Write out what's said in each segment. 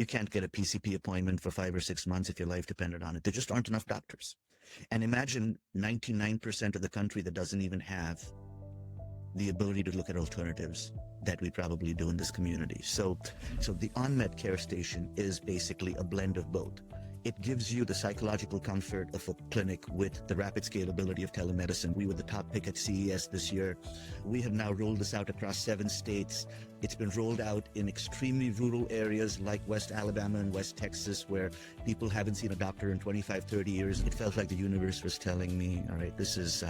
You can't get a PCP appointment for 5 or 6 months if your life depended on it. There just aren't enough doctors. And imagine 99% of the country that doesn't even have the ability to look at alternatives that we probably do in this community. So the OnMed Care Station is basically a blend of both. It gives you the psychological comfort of a clinic with the rapid scalability of telemedicine. We were the top pick at CES this year. We have now rolled this out across 7 states. It's been rolled out in extremely rural areas like West Alabama and West Texas, where people haven't seen a doctor in 25, 30 years. It felt like the universe was telling me, all right, this is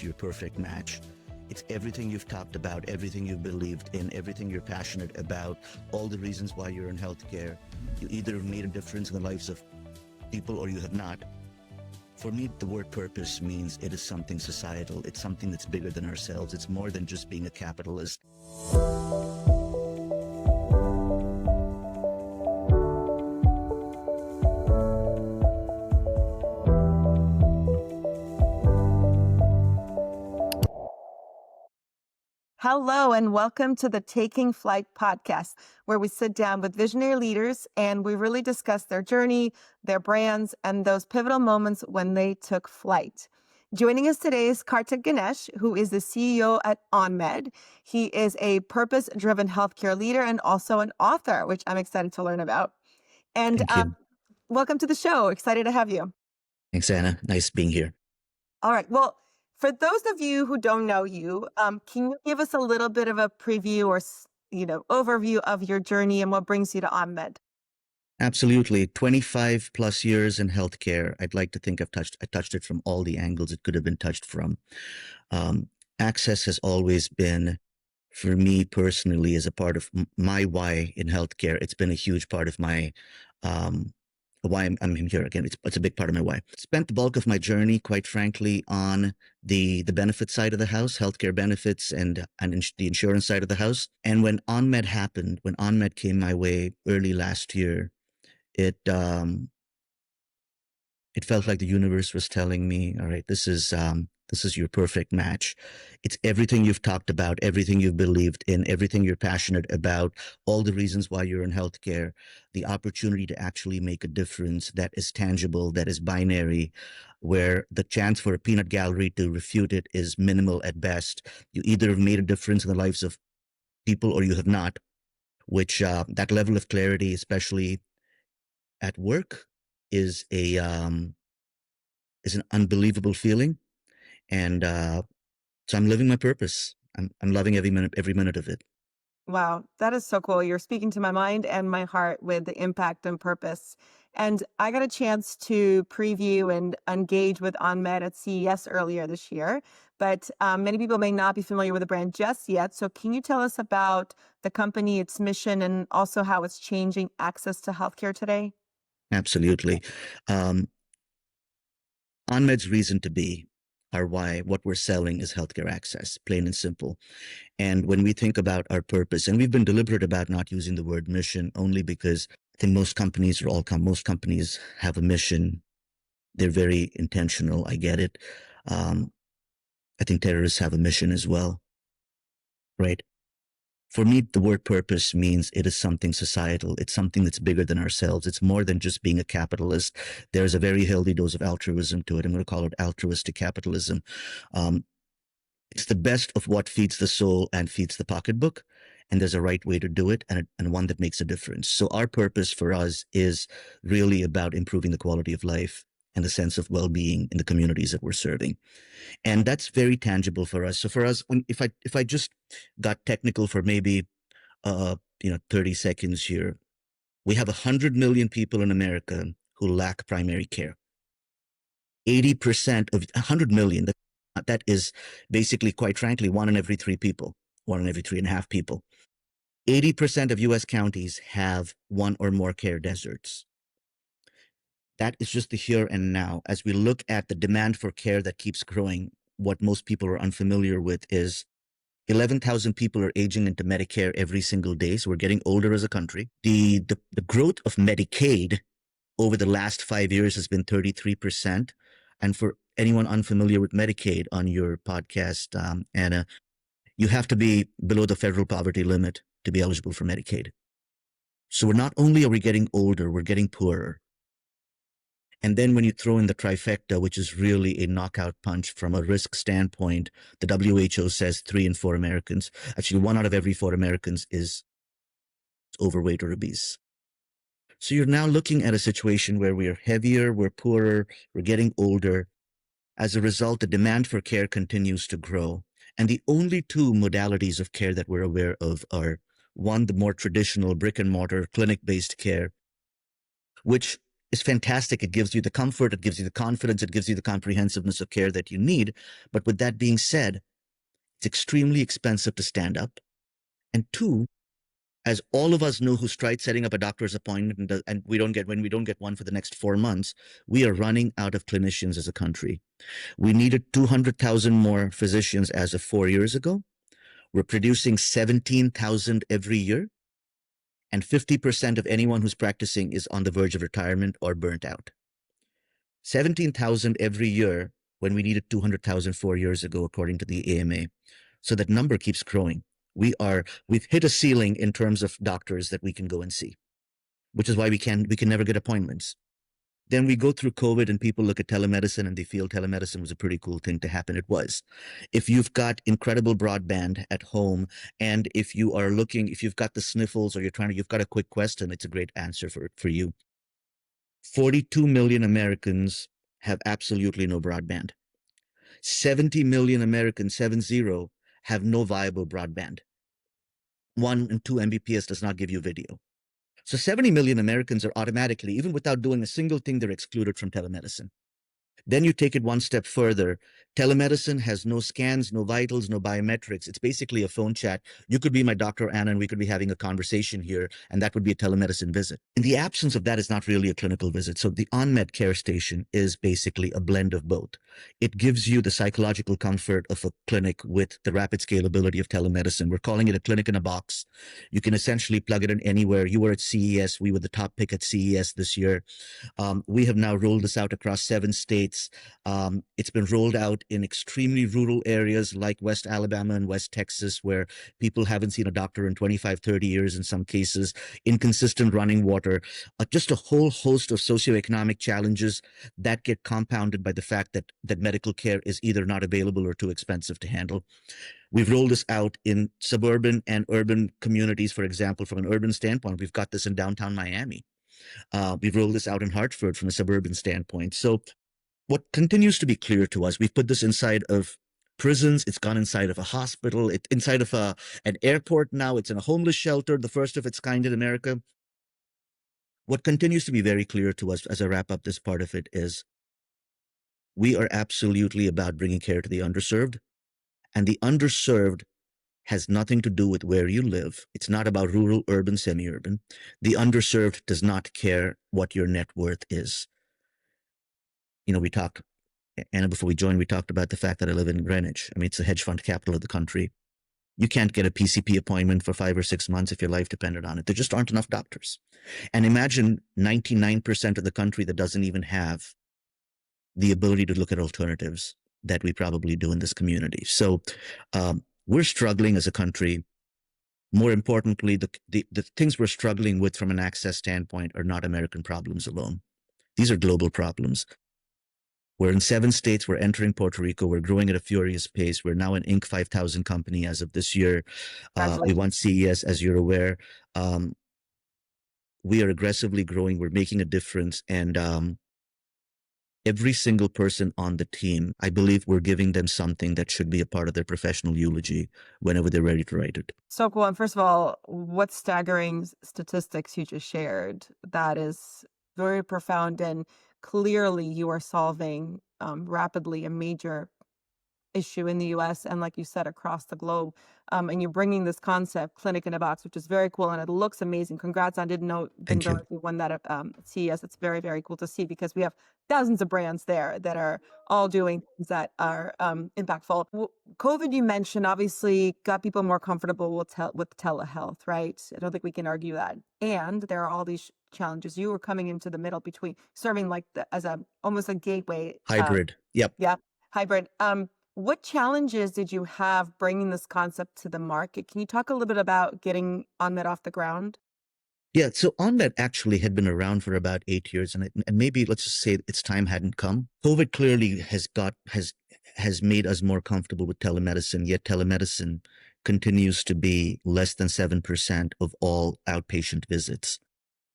your perfect match. It's everything you've talked about, everything you've believed in, everything you're passionate about, all the reasons why you're in healthcare. You either have made a difference in the lives of people or you have not. For me, the word purpose means it is something societal. It's something that's bigger than ourselves. It's more than just being a capitalist. Hello, and welcome to the Taking Flight podcast, where we sit down with visionary leaders and we really discuss their journey, their brands, and those pivotal moments when they took flight. Joining us today is Karthik Ganesh, who is the CEO at OnMed. He is a purpose-driven healthcare leader and also an author, which I'm excited to learn about. And Thank you. welcome to the show. Excited to have you. Thanks, Anna. Nice being here. All right. Well, for those of you who don't know you, can you give us a little bit of a preview or overview of your journey and what brings you to OnMed? Absolutely. 25 plus years in healthcare. I'd like to think I touched it from all the angles it could have been touched from. Access has always been, for me personally, as a part of my why in healthcare. It's been a huge part of my why I'm here again. It's a big part of my why. Spent the bulk of my journey, quite frankly, on the benefit side of the house, healthcare benefits and the insurance side of the house. And when OnMed happened, when OnMed came my way early last year, it felt like the universe was telling me, all right, this is your perfect match. It's everything you've talked about, everything you've believed in, everything you're passionate about, all the reasons why you're in healthcare, the opportunity to actually make a difference that is tangible, that is binary, where the chance for a peanut gallery to refute it is minimal at best. You either have made a difference in the lives of people or you have not, which that level of clarity, especially at work, is an unbelievable feeling. And so I'm living my purpose. I'm loving every minute of it. Wow, that is so cool. You're speaking to my mind and my heart with the impact and purpose. And I got a chance to preview and engage with OnMed at CES earlier this year, but many people may not be familiar with the brand just yet. So can you tell us about the company, its mission, and also how it's changing access to healthcare today? Absolutely. OnMed's reason to be, our why, what we're selling is healthcare access, plain and simple. And when we think about our purpose, and we've been deliberate about not using the word mission only because I think most companies have a mission. They're very intentional. I get it. I think terrorists have a mission as well, right? For me, the word purpose means it is something societal. It's something that's bigger than ourselves. It's more than just being a capitalist. There's a very healthy dose of altruism to it. I'm going to call it altruistic capitalism. It's the best of what feeds the soul and feeds the pocketbook. And there's a right way to do it and one that makes a difference. So our purpose for us is really about improving the quality of life and the sense of well-being in the communities that we're serving. And that's very tangible for us. So for us, if I just got technical for maybe 30 seconds here, we have 100 million people in America who lack primary care. 80% of 100 million, that is basically, quite frankly, 1 in every 3 people, 1 in every 3.5 people. 80% of US counties have 1 or more care deserts. That is just the here and now. As we look at the demand for care that keeps growing, what most people are unfamiliar with is 11,000 people are aging into Medicare every single day. So we're getting older as a country. The growth of Medicaid over the last 5 years has been 33%. And for anyone unfamiliar with Medicaid on your podcast, Anna, you have to be below the federal poverty limit to be eligible for Medicaid. So we're not only are we getting older, we're getting poorer. And then when you throw in the trifecta, which is really a knockout punch from a risk standpoint, the WHO says 3 in 4 Americans, actually 1 out of every 4 Americans is overweight or obese. So you're now looking at a situation where we are heavier, we're poorer, we're getting older. As a result, the demand for care continues to grow. And the only two modalities of care that we're aware of are one, the more traditional brick and mortar clinic based care, which is fantastic. It gives you the comfort, it gives you the confidence, it gives you the comprehensiveness of care that you need. But with that being said, it's extremely expensive to stand up. And two, as all of us know who's tried setting up a doctor's appointment and when we don't get one for the next 4 months, we are running out of clinicians as a country. We needed 200,000 more physicians as of 4 years ago. We're producing 17,000 every year, and 50% of anyone who's practicing is on the verge of retirement or burnt out. 17,000 every year when we needed 200,000 4 years ago, according to the AMA. So that number keeps growing. We've hit a ceiling in terms of doctors that we can go and see, which is why we can never get appointments. Then we go through COVID and people look at telemedicine and they feel telemedicine was a pretty cool thing to happen. It was. If you've got incredible broadband at home and if you've got the sniffles or you've got a quick question, it's a great answer for you. 42 million Americans have absolutely no broadband. 70 million Americans, 70, have no viable broadband. 1 and 2 Mbps does not give you video. So 70 million Americans are automatically, even without doing a single thing, they're excluded from telemedicine. Then you take it one step further. Telemedicine has no scans, no vitals, no biometrics. It's basically a phone chat. You could be my Dr. Anna and we could be having a conversation here, and that would be a telemedicine visit. In the absence of that, it's not really a clinical visit. So the OnMed care station is basically a blend of both. It gives you the psychological comfort of a clinic with the rapid scalability of telemedicine. We're calling it a clinic in a box. You can essentially plug it in anywhere. You were at CES. We were the top pick at CES this year. We have now rolled this out across 7 states. It's been rolled out in extremely rural areas like West Alabama and West Texas, where people haven't seen a doctor in 25, 30 years in some cases, inconsistent running water, just a whole host of socioeconomic challenges that get compounded by the fact that medical care is either not available or too expensive to handle. We've rolled this out in suburban and urban communities. For example, from an urban standpoint, we've got this in downtown Miami. We've rolled this out in Hartford from a suburban standpoint. So what continues to be clear to us, we've put this inside of prisons, it's gone inside of a hospital, it's inside of an airport now, it's in a homeless shelter, the first of its kind in America. What continues to be very clear to us as I wrap up this part of it is we are absolutely about bringing care to the underserved, and the underserved has nothing to do with where you live. It's not about rural, urban, semi-urban. The underserved does not care what your net worth is. We talked, and before we joined, we talked about the fact that I live in Greenwich. I mean, it's the hedge fund capital of the country. You can't get a PCP appointment for 5 or 6 months if your life depended on it. There just aren't enough doctors. And imagine 99% of the country that doesn't even have the ability to look at alternatives that we probably do in this community. So we're struggling as a country. More importantly, the things we're struggling with from an access standpoint are not American problems alone. These are global problems. We're in 7 states. We're entering Puerto Rico. We're growing at a furious pace. We're now an Inc. 5000 company as of this year. We won CES, as you're aware. We are aggressively growing. We're making a difference. And every single person on the team, I believe we're giving them something that should be a part of their professional eulogy whenever they're ready to write it. So cool. And first of all, what staggering statistics you just shared. That is very profound. And clearly, you are solving rapidly a major issue in the US and, like you said, across the globe. And you're bringing this concept, clinic in a box, which is very cool and it looks amazing. Congrats. I didn't Thank know you. if you won that at CES. It's very, very cool to see because we have thousands of brands there that are all doing things that are impactful. COVID, you mentioned, obviously got people more comfortable with telehealth, right? I don't think we can argue that. And there are all these challenges. You were coming into the middle between serving like as a almost a gateway. Hybrid. Yep. Yeah, hybrid. What challenges did you have bringing this concept to the market? Can you talk a little bit about getting OnMed off the ground? Yeah, so OnMed actually had been around for about 8 years, and maybe let's just say its time hadn't come. COVID clearly has made us more comfortable with telemedicine, yet telemedicine continues to be less than 7% of all outpatient visits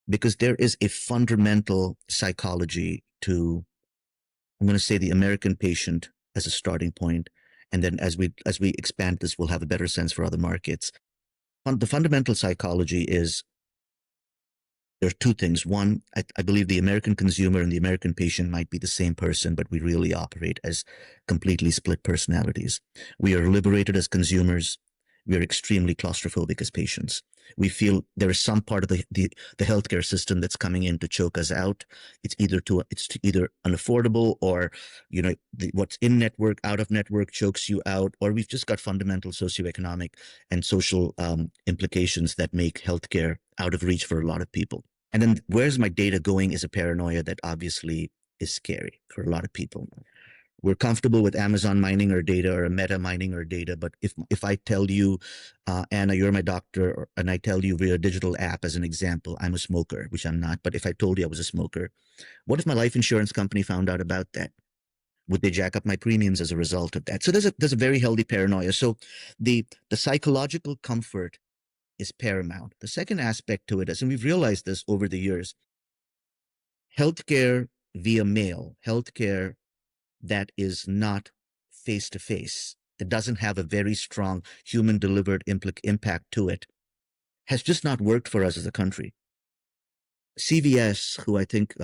because there is a fundamental psychology to, I'm going to say, the American patient as a starting point, and then as we expand this, we'll have a better sense for other markets. The fundamental psychology is there are two things. One, I believe the American consumer and the American patient might be the same person, but we really operate as completely split personalities. We are liberated as consumers. We are extremely claustrophobic as patients. We feel there is some part of the healthcare system that's coming in to choke us out. It's either unaffordable, or what's in network, out of network chokes you out, or we've just got fundamental socioeconomic and social implications that make healthcare out of reach for a lot of people. And then where's my data going is a paranoia that obviously is scary for a lot of people. We're comfortable with Amazon mining our data or a Meta mining our data, but if I tell you, Anna, you're my doctor, and I tell you via a digital app, as an example, I'm a smoker, which I'm not, but if I told you I was a smoker, what if my life insurance company found out about that? Would they jack up my premiums as a result of that? So there's a very healthy paranoia. So the psychological comfort is paramount. The second aspect to it is, and we've realized this over the years, healthcare via mail, healthcare that is not face to face, that doesn't have a very strong human delivered impact to it, has just not worked for us as a country. CVS, who I think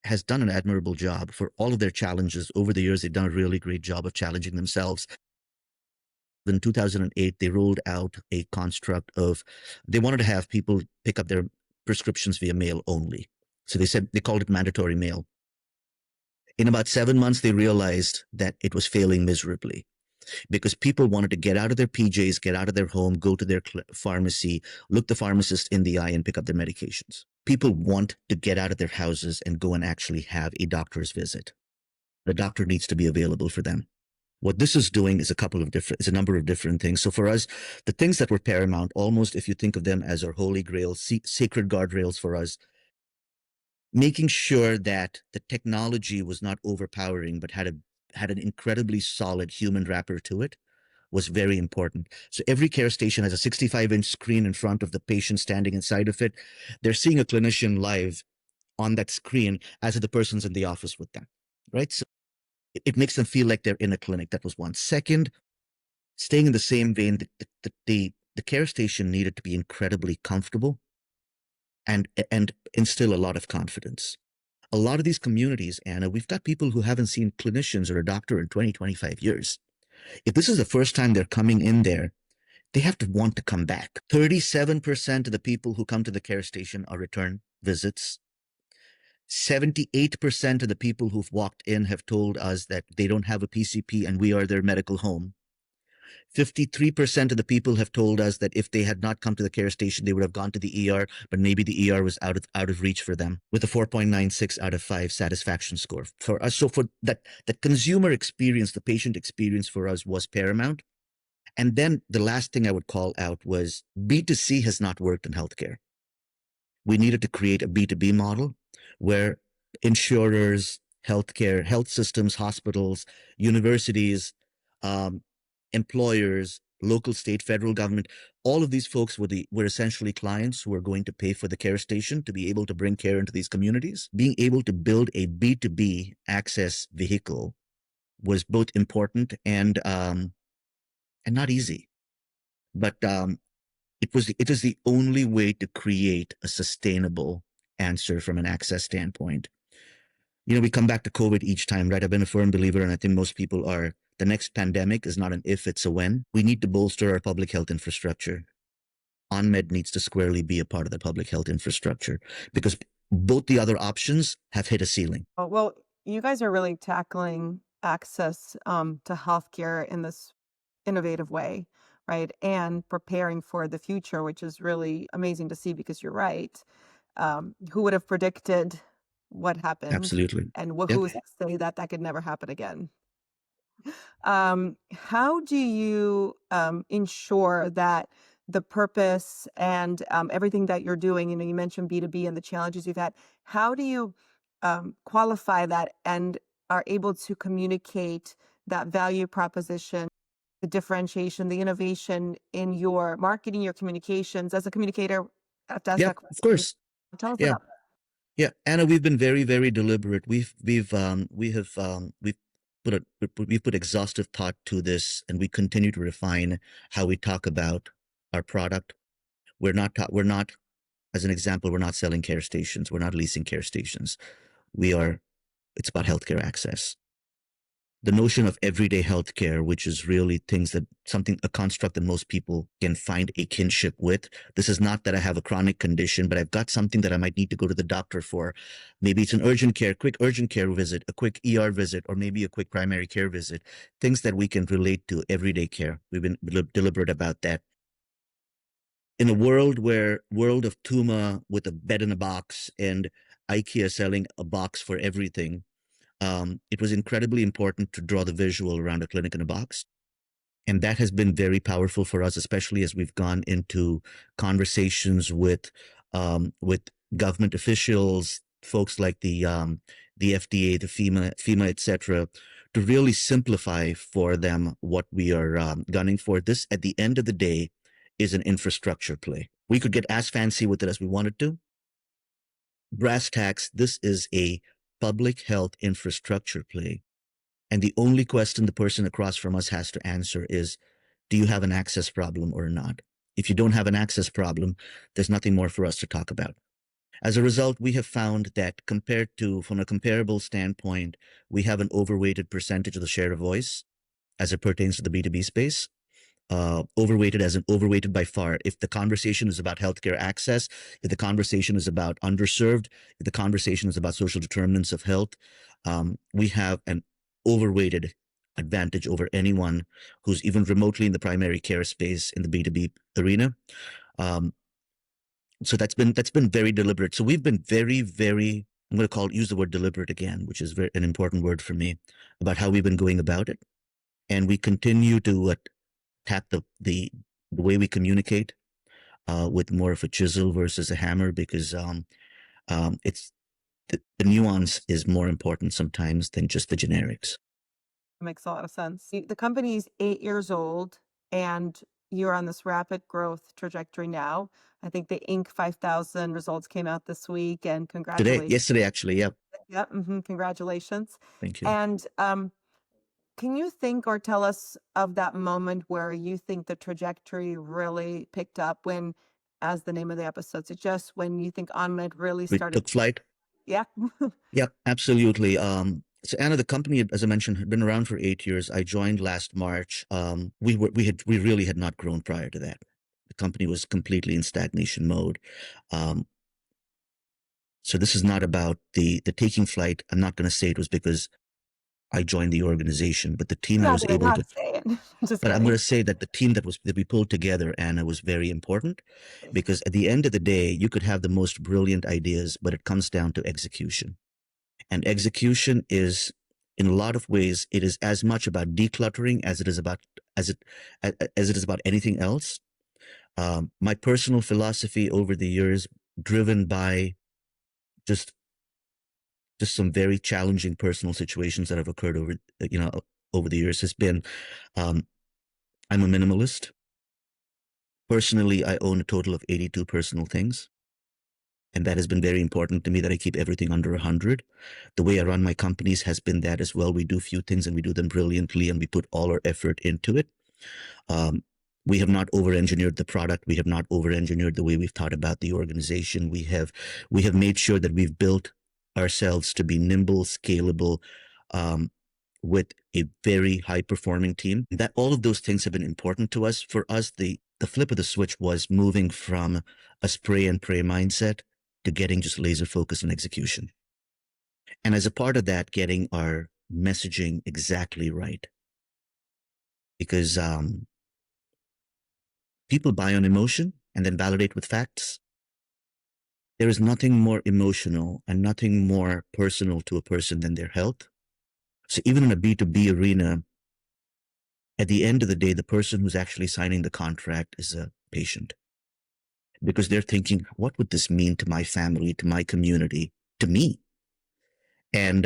has done an admirable job for all of their challenges over the years, they've done a really great job of challenging themselves. In 2008, they rolled out a construct of, they wanted to have people pick up their prescriptions via mail only. So they called it mandatory mail. In about 7 months, they realized that it was failing miserably because people wanted to get out of their PJs, get out of their home, go to their pharmacy, look the pharmacist in the eye, and pick up their medications. People want to get out of their houses and go and actually have a doctor's visit. The doctor needs to be available for them. What this is doing is a number of different things. So for us, the things that were paramount, almost if you think of them as our holy grail, sacred guardrails for us, making sure that the technology was not overpowering, but had an incredibly solid human wrapper to it, was very important. So every care station has a 65-inch screen in front of the patient standing inside of it. They're seeing a clinician live on that screen as if the person's in the office with them, right? So it makes them feel like they're in a clinic. That was one. Second, staying in the same vein, the care station needed to be incredibly comfortable and instill a lot of confidence. A lot of these communities, Anna, we've got people who haven't seen clinicians or a doctor in 20, 25 years. If this is the first time they're coming in there, they have to want to come back. 37% of the people who come to the care station are return visits. 78% of the people who've walked in have told us that they don't have a PCP and we are their medical home. 53% of the people have told us that if they had not come to the care station, they would have gone to the ER, but maybe the ER was out of reach for them, with a 4.96 out of 5 satisfaction score for us. So for that consumer experience, the patient experience for us was paramount. And then the last thing I would call out was B2C has not worked in healthcare. We needed to create a B2B model where insurers, healthcare, health systems, hospitals, universities, um, employers, local, state, federal government, all of these folks were essentially clients who were going to pay for the care station to be able to bring care into these communities. Being able to build a B2B access vehicle was both important and not easy. But it is the only way to create a sustainable answer from an access standpoint. We come back to COVID each time, right? I've been a firm believer, and I think most people are. The next pandemic is not an if, it's a when. We need to bolster our public health infrastructure. OnMed needs to squarely be a part of the public health infrastructure because both the other options have hit a ceiling. Oh, well, you guys are really tackling access to healthcare in this innovative way, right? And preparing for the future, which is really amazing to see because you're right. Who would have predicted what happened? Absolutely. And Yep. who is to say that that could never happen again? How do you ensure that the purpose and everything that you're doing. You mentioned B2B and the challenges you've had. How do you qualify that and are able to communicate that value proposition, the differentiation, the innovation in your marketing, your communications? As a communicator, I have to ask Yeah, that of question. course. Tell us Yeah. about that. Yeah, Anna, we've been very, very deliberate. We've put exhaustive thought to this, and we continue to refine how we talk about our product. We're not, as an example, we're not selling care stations. We're not leasing care stations. We are. It's about healthcare access. The notion of everyday healthcare, which is really things that something, a construct that most people can find a kinship with. This is not that I have a chronic condition, but I've got something that I might need to go to the doctor for. Maybe it's an quick urgent care visit, a quick ER visit, or maybe a quick primary care visit. Things that we can relate to everyday care. We've been deliberate about that. In a world of Tuma with a bed in a box and IKEA selling a box for everything, it was incredibly important to draw the visual around a clinic in a box. And that has been very powerful for us, especially as we've gone into conversations with government officials, folks like the FDA, the FEMA, etc., to really simplify for them what we are gunning for. This, at the end of the day, is an infrastructure play. We could get as fancy with it as we wanted to. Brass tacks, this is a public health infrastructure play. And the only question the person across from us has to answer is, do you have an access problem or not? If you don't have an access problem, there's nothing more for us to talk about. As a result, we have found that from a comparable standpoint, we have an overweighted percentage of the share of voice as it pertains to the B2B space. Overweighted as in overweighted by far. If the conversation is about healthcare access, if the conversation is about underserved, if the conversation is about social determinants of health, we have an overweighted advantage over anyone who's even remotely in the primary care space in the B2B arena. Um, so that's been very deliberate. So we've been very, very, I'm going to use the word deliberate again, which is an important word for me, about how we've been going about it. And we continue to tap the way we communicate with more of a chisel versus a hammer, because it's the nuance is more important sometimes than just the generics. Makes a lot of sense. The company's 8 years old and you're on this rapid growth trajectory now. I think the Inc. 5000 results came out this week, and congratulations. Yesterday, actually. Yeah. Yep. Congratulations. Thank you. And can you think or tell us of that moment where you think the trajectory really picked up when, as the name of the episode suggests, when you think OnMed really We started? took flight. Yeah. Yeah, absolutely. So Anna, the company, as I mentioned, had been around for 8 years. I joined last March. We really had not grown prior to that. The company was completely in stagnation mode. Um, so this is not about the taking flight. I'm not going to say it was because I joined the organization, but the team I Not was gonna able to. not say it. Just But I'm going kidding. to say that the team that we pulled together, Anna, was very important, because at the end of the day, you could have the most brilliant ideas, but it comes down to execution. And execution is, in a lot of ways, it is as much about decluttering as it is about as it is about anything else. My personal philosophy over the years, driven by just some very challenging personal situations that have occurred over the years, has been, um, I'm a minimalist. Personally, I own a total of 82 personal things. And that has been very important to me, that I keep everything under 100. The way I run my companies has been that as well. We do few things and we do them brilliantly, and we put all our effort into it. Um, we have not over-engineered the product. We have not over-engineered the way we've thought about the organization. We have made sure that we've built ourselves to be nimble, scalable, um, with a very high-performing team. That all of those things have been important to us. For us, the flip of the switch was moving from a spray and pray mindset to getting just laser focus on execution. And as a part of that, getting our messaging exactly right. Because people buy on emotion and then validate with facts. There is nothing more emotional and nothing more personal to a person than their health. So even in a B2B arena, at the end of the day, the person who's actually signing the contract is a patient because they're thinking, what would this mean to my family, to my community, to me? And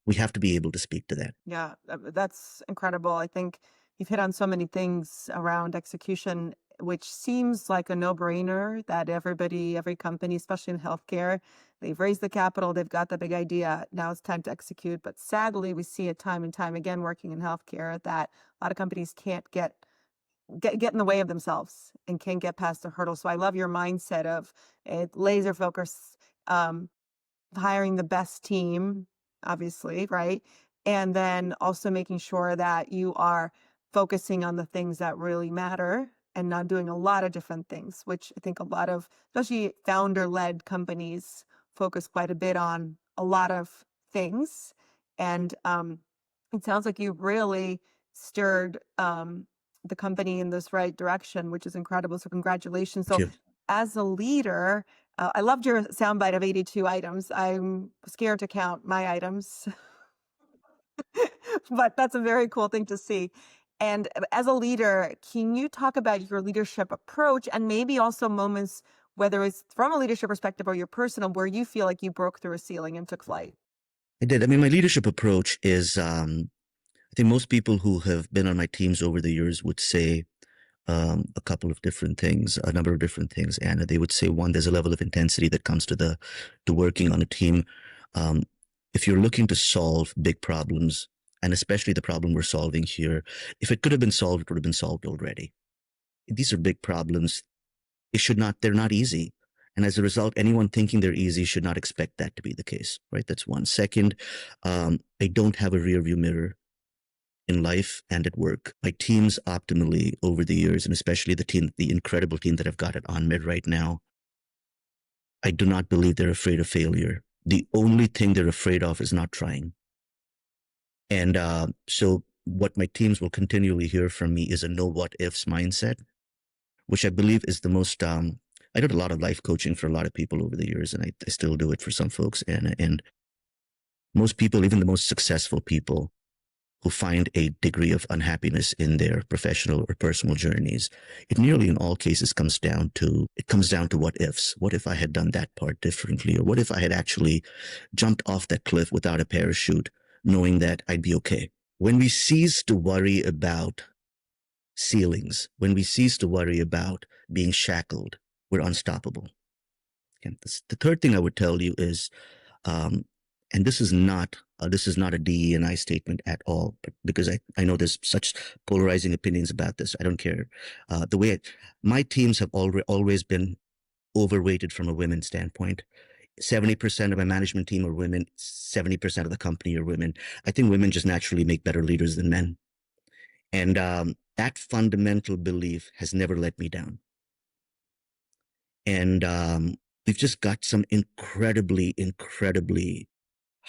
we have to be able to speak to that. Yeah, that's incredible. I think you've hit on so many things around execution, which seems like a no-brainer that everybody, every company, especially in healthcare, they've raised the capital, they've got the big idea. Now it's time to execute. But sadly, we see it time and time again working in healthcare that a lot of companies can't get in the way of themselves and can't get past the hurdle. So I love your mindset of laser focus. Hiring the best team, obviously, right? And then also making sure that you are focusing on the things that really matter and not doing a lot of different things, which I think a lot of, especially founder led companies, focus quite a bit on a lot of things. And it sounds like you really steered the company in this right direction, which is incredible. So, congratulations. Thank So, you. as a leader, I loved your soundbite of 82 items. I'm scared to count my items, but that's a very cool thing to see. And as a leader, can you talk about your leadership approach and maybe also moments, whether it's from a leadership perspective or your personal, where you feel like you broke through a ceiling and took flight? I did. I mean, my leadership approach is, I think most people who have been on my teams over the years would say a couple of different things, a number of different things. And they would say, one, there's a level of intensity that comes to working on a team. Um, if you're looking to solve big problems, and especially the problem we're solving here, if it could have been solved, it would have been solved already. These are big problems. They're not easy. And as a result, anyone thinking they're easy should not expect that to be the case, right? That's one. Second, I don't have a rear view mirror in life and at work. My teams optimally over the years, and especially the incredible team that I've got at OnMed right now, I do not believe they're afraid of failure. The only thing they're afraid of is not trying. And so what my teams will continually hear from me is a no what ifs mindset, which I believe is the most, I did a lot of life coaching for a lot of people over the years, and I still do it for some folks. And most people, even the most successful people, who find a degree of unhappiness in their professional or personal journeys, it nearly in all cases comes down to what ifs. What if I had done that part differently? Or what if I had actually jumped off that cliff without a parachute, knowing that I'd be okay? When we cease to worry about ceilings, when we cease to worry about being shackled, we're unstoppable. Okay. The third thing I would tell you is, um, and this is not a DE and I statement at all, but because I know there's such polarizing opinions about this. I don't care. My teams have always been overweighted from a women's standpoint. 70% of my management team are women. 70% of the company are women. I think women just naturally make better leaders than men, and that fundamental belief has never let me down. And we've just got some incredibly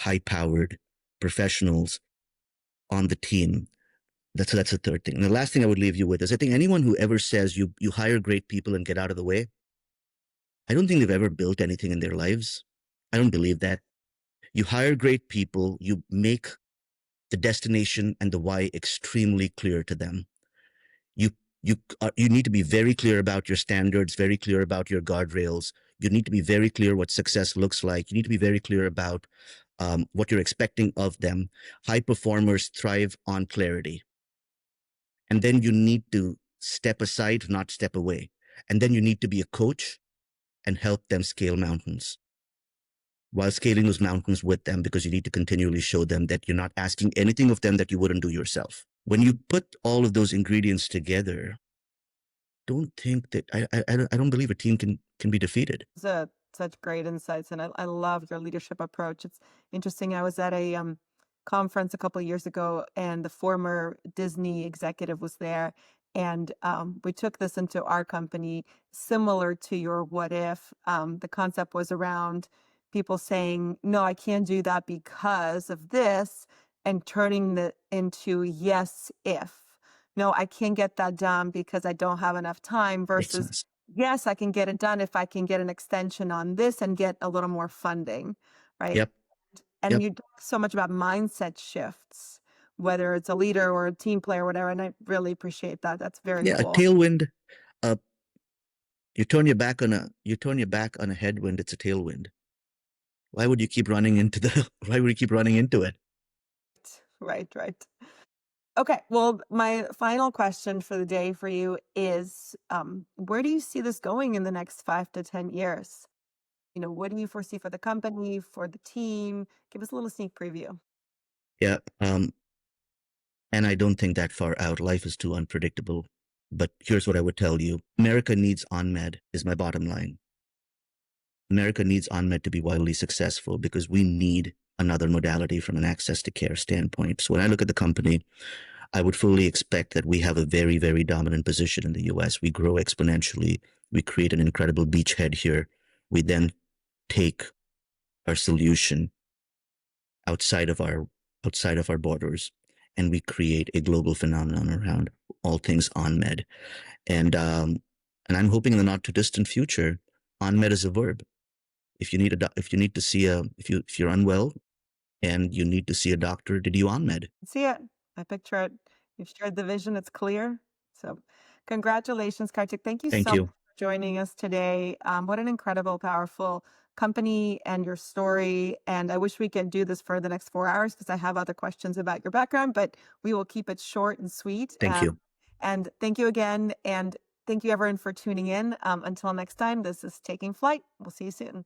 high-powered professionals on the team. That's the third thing. And the last thing I would leave you with is, I think anyone who ever says you hire great people and get out of the way, I don't think they've ever built anything in their lives. I don't believe that. You hire great people, you make the destination and the why extremely clear to them. You you need to be very clear about your standards, very clear about your guardrails. You need to be very clear what success looks like. You need to be very clear about what you're expecting of them. High performers thrive on clarity. And then you need to step aside, not step away. And then you need to be a coach and help them scale mountains while scaling those mountains with them, because you need to continually show them that you're not asking anything of them that you wouldn't do yourself. When you put all of those ingredients together, don't think that I don't believe a team can be defeated. Such great insights, and I love your leadership approach. It's interesting. I was at a conference a couple of years ago, and the former Disney executive was there, and we took this into our company, similar to your what if. The concept was around people saying, "No, I can't do that because of this," and turning it into yes if. No, I can't get that done because I don't have enough time Makes versus sense. yes, I can get it done if I can get an extension on this and get a little more funding, right? Yep. And Yep. you talk so much about mindset shifts, whether it's a leader or a team player or whatever, and I really appreciate that. That's very Yeah. A cool. tailwind. Uh, You turn your back on a headwind, it's a tailwind. Why would you keep running into the why would you keep running into it? Right, right. Okay, well, my final question for the day for you is where do you see this going in the next 5 to 10 years? What do you foresee for the company, for the team? Give us a little sneak preview. Yeah. And I don't think that far out. Life is too unpredictable. But here's what I would tell you. America needs OnMed is my bottom line. America needs OnMed to be wildly successful because we need another modality from an access to care standpoint. So when I look at the company, I would fully expect that we have a very, very dominant position in the US. We grow exponentially. We create an incredible beachhead here. We then take our solution outside of our outside of our borders, and we create a global phenomenon around all things OnMed. And I'm hoping in the not too distant future, OnMed is a verb. If you need to see a if you're unwell and you need to see a doctor, to do OnMed. See it. I picture it. You've shared the vision. It's clear. So, congratulations, Kartik. Thank you Thank so much you. for joining us today. What an incredible, powerful company and your story. And I wish we could do this for the next 4 hours because I have other questions about your background, but we will keep it short and sweet. Thank you. And thank you again. And thank you, everyone, for tuning in. Until next time, this is Taking Flight. We'll see you soon.